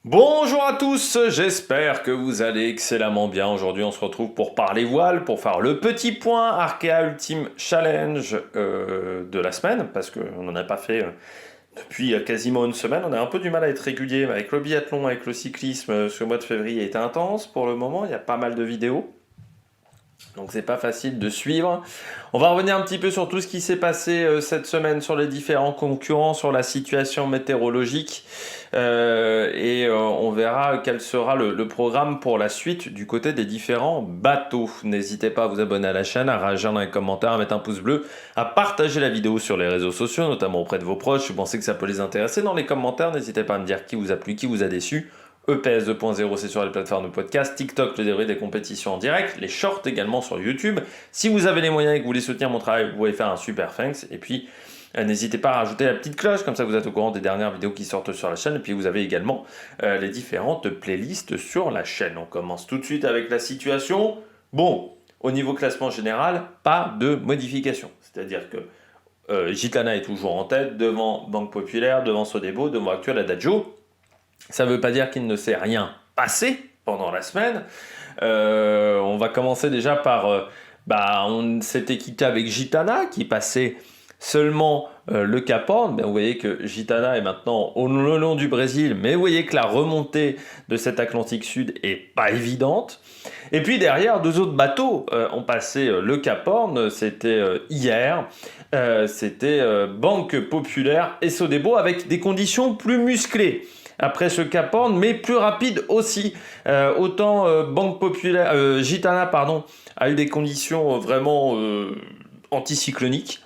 Bonjour à tous, j'espère que vous allez excellemment bien. Aujourd'hui, on se retrouve pour parler voile, pour faire le petit point Arkea Ultimate Challenge de la semaine, parce qu'on n'en a pas fait depuis quasiment une semaine. On a un peu du mal à être régulier avec le biathlon, avec le cyclisme. Ce mois de février a été intense pour le moment, il y a pas mal de vidéos. Donc c'est pas facile de suivre. On va revenir un petit peu sur tout ce qui s'est passé cette semaine sur les différents concurrents, sur la situation météorologique et on verra quel sera le programme pour la suite du côté des différents bateaux. N'hésitez pas à vous abonner à la chaîne, à réagir dans les commentaires, à mettre un pouce bleu, à partager la vidéo sur les réseaux sociaux, notamment auprès de vos proches. Si vous pensez que ça peut les intéresser dans les commentaires, n'hésitez pas à me dire qui vous a plu, qui vous a déçu. EPS 2.0, c'est sur les plateformes de podcast, TikTok, le déroulé des compétitions en direct, les shorts également sur YouTube. Si vous avez les moyens et que vous voulez soutenir mon travail, vous pouvez faire un super thanks. Et puis, n'hésitez pas à rajouter la petite cloche, comme ça vous êtes au courant des dernières vidéos qui sortent sur la chaîne. Et puis, vous avez également les différentes playlists sur la chaîne. On commence tout de suite avec la situation. Bon, au niveau classement général, pas de modification. C'est-à-dire que Gitana est toujours en tête, devant Banque Populaire, devant Sodebo, devant Actuel Adagio. Ça ne veut pas dire qu'il ne s'est rien passé pendant la semaine. On va commencer déjà par... on s'était quitté avec Gitana qui passait seulement le Cap Horn. Vous voyez que Gitana est maintenant le long du Brésil, mais vous voyez que la remontée de cet Atlantique Sud est pas évidente. Et puis derrière, deux autres bateaux ont passé le Cap Horn, c'était hier. C'était Banque Populaire et Sodebo avec des conditions plus musclées après ce Cap Horn, mais plus rapide aussi. Autant Banque Populaire, Gitana a eu des conditions vraiment anticycloniques.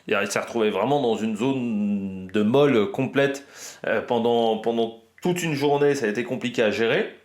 Il s'est retrouvé vraiment dans une zone de molle complète pendant toute une journée. Ça a été compliqué à gérer.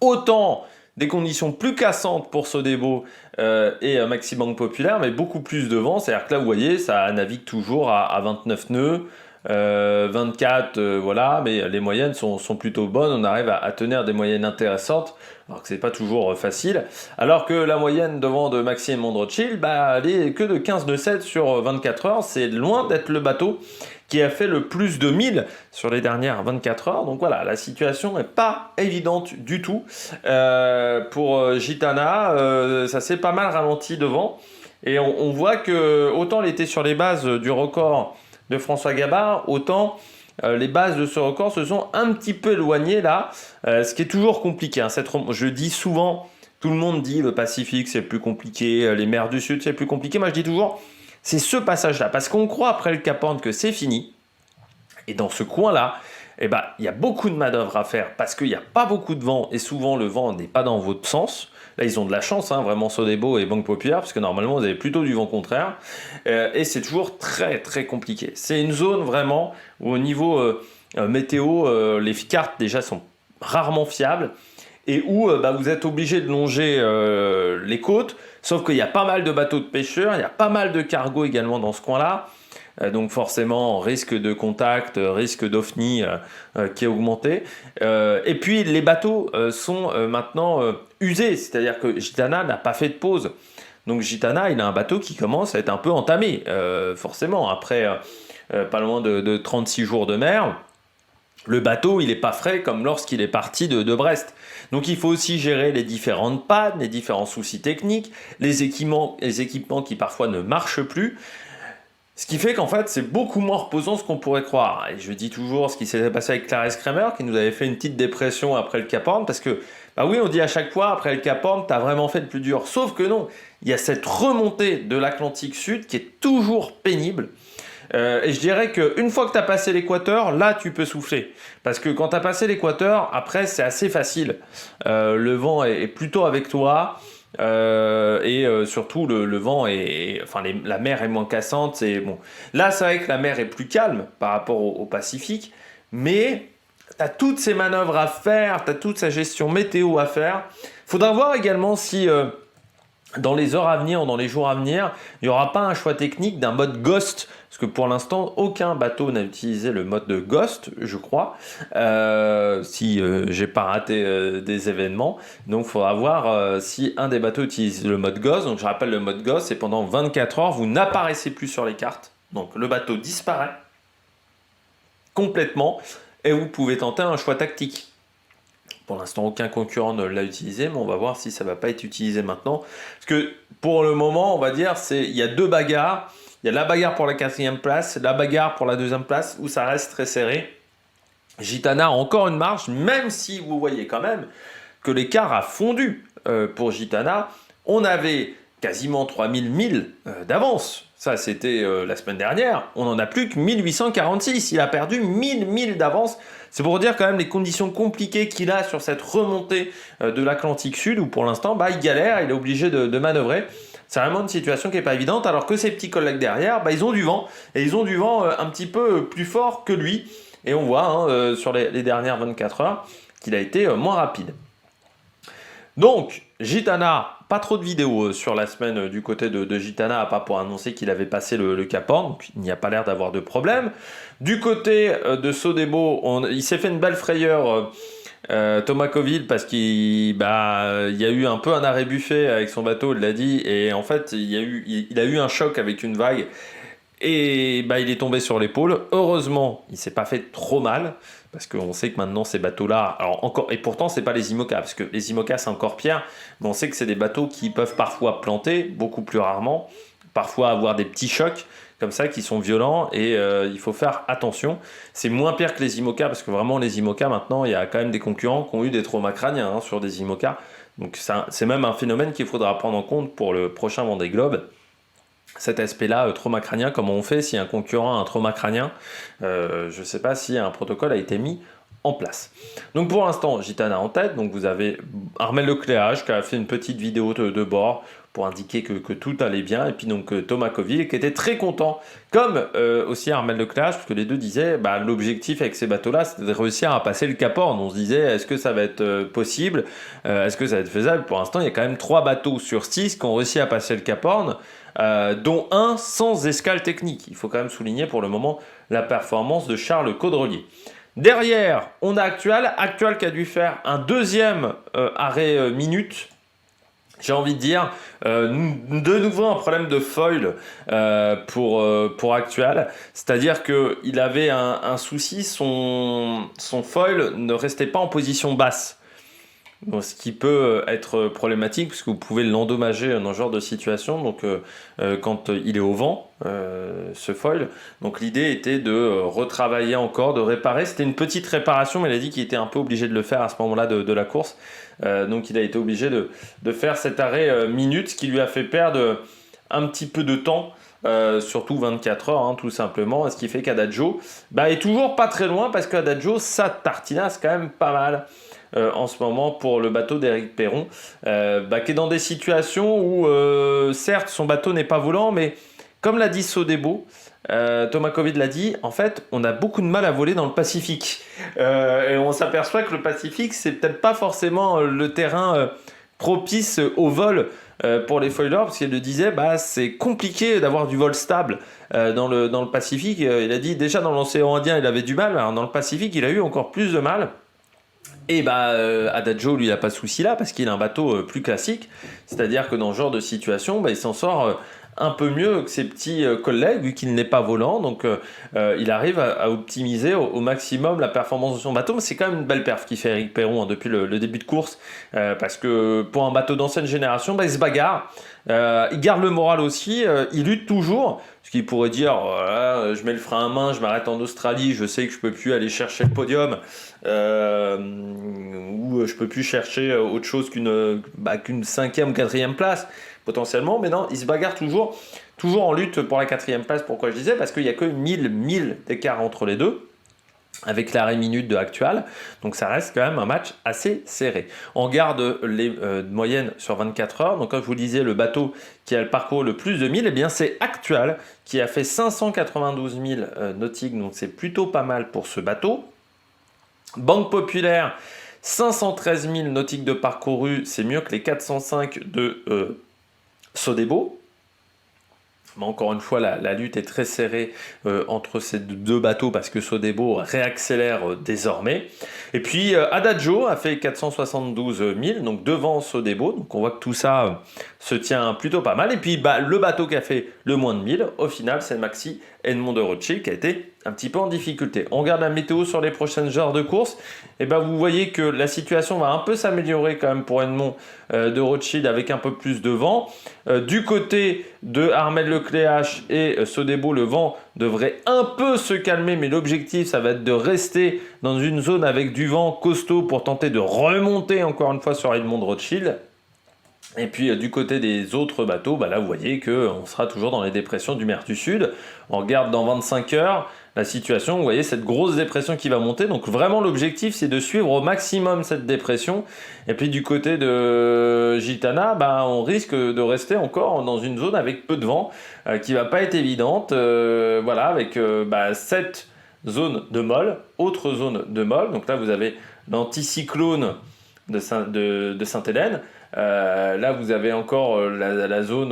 Autant des conditions plus cassantes pour Sodebo et Maxi Banque Populaire, mais beaucoup plus de vent. C'est-à-dire que là, vous voyez, ça navigue toujours à 29 nœuds. 24, voilà, mais les moyennes sont plutôt bonnes. On arrive à tenir des moyennes intéressantes, alors que c'est pas toujours facile. Alors que la moyenne devant de Maxi et Mondrochill, elle est que de 15 nœuds 7 sur 24 heures. C'est loin d'être le bateau qui a fait le plus de 1000 sur les dernières 24 heures. Donc voilà, la situation n'est pas évidente du tout. Pour Gitana, ça s'est pas mal ralenti devant. Et on voit que autant elle était sur les bases du record de François Gabard, autant les bases de ce record se sont un petit peu éloignées là, ce qui est toujours compliqué. Je dis souvent, tout le monde dit le Pacifique c'est plus compliqué, les mers du Sud c'est plus compliqué. Moi je dis toujours, c'est ce passage-là, parce qu'on croit après le Cap Horn que c'est fini, et dans ce coin-là, il y a beaucoup de manœuvres à faire, parce qu'il n'y a pas beaucoup de vent, et souvent le vent n'est pas dans votre sens. Là, ils ont de la chance, vraiment Sodebo et Banque Populaire, parce que normalement, vous avez plutôt du vent contraire. Et c'est toujours très, très compliqué. C'est une zone vraiment où au niveau météo, les cartes déjà sont rarement fiables et où vous êtes obligé de longer les côtes. Sauf qu'il y a pas mal de bateaux de pêcheurs, il y a pas mal de cargos également dans ce coin-là. Donc forcément, risque de contact, risque d'OVNI qui est augmenté. Et puis les bateaux sont maintenant usés, c'est-à-dire que Gitana n'a pas fait de pause. Donc Gitana, il a un bateau qui commence à être un peu entamé, forcément. Après pas loin de 36 jours de mer, le bateau, il n'est pas frais comme lorsqu'il est parti de Brest. Donc il faut aussi gérer les différentes pannes, les différents soucis techniques, les équipements qui parfois ne marchent plus. Ce qui fait qu'en fait, c'est beaucoup moins reposant ce qu'on pourrait croire. Et je dis toujours ce qui s'est passé avec Clarence Kramer, qui nous avait fait une petite dépression après le Cap Horn, parce que, oui, on dit à chaque fois, après le Cap Horn, t'as vraiment fait le plus dur. Sauf que non, il y a cette remontée de l'Atlantique Sud qui est toujours pénible. Et je dirais qu'une fois que tu as passé l'équateur, là, tu peux souffler. Parce que quand tu as passé l'équateur, après, c'est assez facile. Le vent est plutôt avec toi. Surtout le vent la mer est moins cassante. Là, c'est vrai que la mer est plus calme par rapport au Pacifique, mais tu as toutes ces manœuvres à faire, tu as toute sa gestion météo à faire. Faudra voir également si dans les heures à venir, dans les jours à venir, il n'y aura pas un choix technique d'un mode Ghost, parce que pour l'instant, aucun bateau n'a utilisé le mode de Ghost, je crois, si j'ai pas raté des événements. Donc il faudra voir si un des bateaux utilise le mode Ghost. Donc je rappelle, le mode Ghost, c'est pendant 24 heures, vous n'apparaissez plus sur les cartes. Donc le bateau disparaît complètement. et vous pouvez tenter un choix tactique. Pour l'instant, aucun concurrent ne l'a utilisé, mais on va voir si ça ne va pas être utilisé maintenant. Parce que pour le moment, on va dire, il y a deux bagarres. Il y a la bagarre pour la 4e place, la bagarre pour la 2e place, où ça reste très serré. Gitana a encore une marge, même si vous voyez quand même que l'écart a fondu pour Gitana. On avait quasiment 3000 milles d'avance. Ça, c'était la semaine dernière. On n'en a plus que 1846. Il a perdu 1000 milles d'avance. C'est pour dire quand même les conditions compliquées qu'il a sur cette remontée de l'Atlantique Sud, où pour l'instant, il galère, il est obligé de manœuvrer. C'est vraiment une situation qui n'est pas évidente, alors que ses petits collègues derrière, ils ont du vent. Et ils ont du vent un petit peu plus fort que lui. Et on voit sur les dernières 24 heures qu'il a été moins rapide. Donc, Gitana, pas trop de vidéos sur la semaine du côté de Gitana, à part pour annoncer qu'il avait passé le Cap Horn, donc il n'y a pas l'air d'avoir de problème. Du côté de Sodebo, il s'est fait une belle frayeur, Thomas Coville, parce qu'il y a eu un peu un arrêt buffet avec son bateau, il l'a dit, et en fait, il a eu un choc avec une vague, et il est tombé sur l'épaule. Heureusement, il ne s'est pas fait trop mal, parce qu'on sait que maintenant ces bateaux-là, et pourtant c'est pas les IMOCA, parce que les IMOCA c'est encore pire, mais on sait que c'est des bateaux qui peuvent parfois planter, beaucoup plus rarement, parfois avoir des petits chocs comme ça qui sont violents, et il faut faire attention. C'est moins pire que les IMOCA, parce que vraiment les IMOCA maintenant, il y a quand même des concurrents qui ont eu des traumas crâniens sur des IMOCA, donc c'est même un phénomène qu'il faudra prendre en compte pour le prochain Vendée Globe. Cet aspect-là, trauma crânien, comment on fait si un concurrent a un trauma crânien, je ne sais pas si un protocole a été mis en place. Donc pour l'instant, Gitana en tête, donc vous avez Armel Lecléage qui a fait une petite vidéo de bord pour indiquer que tout allait bien, et puis donc Thomas Coville qui était très content, comme aussi Armel Lecléage, parce que les deux disaient l'objectif avec ces bateaux-là, c'était de réussir à passer le Cap Horn. On se disait, est-ce que ça va être possible, est-ce que ça va être faisable? Pour l'instant, il y a quand même 3 bateaux sur 6 qui ont réussi à passer le Cap Horn, dont un sans escale technique. Il faut quand même souligner pour le moment la performance de Charles Caudrelier. Derrière, on a Actual qui a dû faire un deuxième arrêt minute. J'ai envie de dire, de nouveau un problème de foil pour Actual. C'est-à-dire qu'il avait un souci, son foil ne restait pas en position basse. Donc, ce qui peut être problématique, puisque vous pouvez l'endommager dans ce genre de situation, donc quand il est au vent, ce foil. Donc l'idée était de retravailler encore, de réparer. C'était une petite réparation, mais il a dit qu'il était un peu obligé de le faire à ce moment-là de la course. Donc il a été obligé de faire cet arrêt minute, ce qui lui a fait perdre un petit peu de temps, surtout 24 heures, tout simplement. Ce qui fait qu'Adagio est toujours pas très loin, parce qu'Adagio, ça tartinasse quand même pas mal. En ce moment pour le bateau d'Éric Perron, qui est dans des situations où certes son bateau n'est pas volant, mais comme l'a dit Sodebo, Thomas Coville l'a dit, en fait on a beaucoup de mal à voler dans le Pacifique, et on s'aperçoit que le Pacifique c'est peut-être pas forcément le terrain propice au vol pour les foilers, parce qu'il le disait, c'est compliqué d'avoir du vol stable dans le Pacifique. Il a dit déjà dans l'océan Indien il avait du mal, alors dans le Pacifique il a eu encore plus de mal. Et Adagio, lui, il n'a pas de souci là, parce qu'il a un bateau plus classique, c'est-à-dire que dans ce genre de situation, il s'en sort un peu mieux que ses petits collègues, vu qu'il n'est pas volant, donc il arrive à optimiser au maximum la performance de son bateau. Mais c'est quand même une belle perf qu'il fait Éric Perron depuis le début de course, parce que pour un bateau d'ancienne génération, il se bagarre, il garde le moral aussi, il lutte toujours. Ce qui pourrait dire, je mets le frein à main, je m'arrête en Australie, je sais que je peux plus aller chercher le podium, ou je peux plus chercher autre chose qu'une 5e ou 4e place, potentiellement. Mais non, il se bagarre toujours en lutte pour la 4e place. Pourquoi je disais? Parce qu'il n'y a que 1000 d'écart entre les deux, avec l'arrêt minute de Actual, donc ça reste quand même un match assez serré. On garde les moyennes sur 24 heures, donc comme je vous disais, le bateau qui a le parcours le plus de 1000, c'est Actual, qui a fait 592 000 nautiques, donc c'est plutôt pas mal pour ce bateau. Banque Populaire, 513 000 nautiques de parcouru, c'est mieux que les 405 de Sodebo. Mais encore une fois, la lutte est très serrée entre ces deux bateaux, parce que Sodebo réaccélère désormais. Et puis Adagio a fait 472 000, donc devant Sodebo. Donc on voit que tout ça se tient plutôt pas mal. Et puis le bateau qui a fait le moins de 1000, au final, c'est Maxi Edmond de Rothschild qui a été un petit peu en difficulté. On regarde la météo sur les prochaines heures de course, et ben vous voyez que la situation va un peu s'améliorer quand même pour Edmond de Rothschild avec un peu plus de vent. Du côté de Armel Lecléache et Sodebo, le vent devrait un peu se calmer, mais l'objectif ça va être de rester dans une zone avec du vent costaud pour tenter de remonter encore une fois sur Edmond de Rothschild. Et puis du côté des autres bateaux, là vous voyez qu'on sera toujours dans les dépressions du Mer du Sud. On regarde dans 25 heures la situation, vous voyez cette grosse dépression qui va monter. Donc vraiment l'objectif c'est de suivre au maximum cette dépression. Et puis du côté de Gitana, on risque de rester encore dans une zone avec peu de vent qui va pas être évidente. Avec 7 zones de molle, autre zone de molle. Donc là vous avez l'anticyclone de Sainte-Hélène. Là, vous avez encore la zone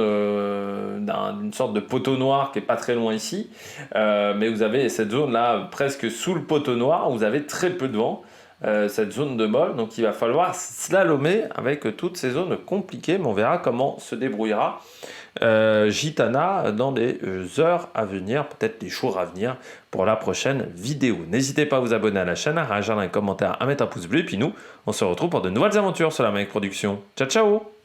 d'une sorte de poteau noir qui est pas très loin ici. Mais vous avez cette zone-là presque sous le poteau noir. Vous avez très peu de vent, cette zone de molle. Donc, il va falloir slalomer avec toutes ces zones compliquées. Mais on verra comment se débrouillera Gitana dans les heures à venir, peut-être les jours à venir pour la prochaine vidéo. N'hésitez pas à vous abonner à la chaîne, à réagir dans les commentaires, à mettre un pouce bleu. Et puis nous, on se retrouve pour de nouvelles aventures sur la Mec Production. Ciao, ciao!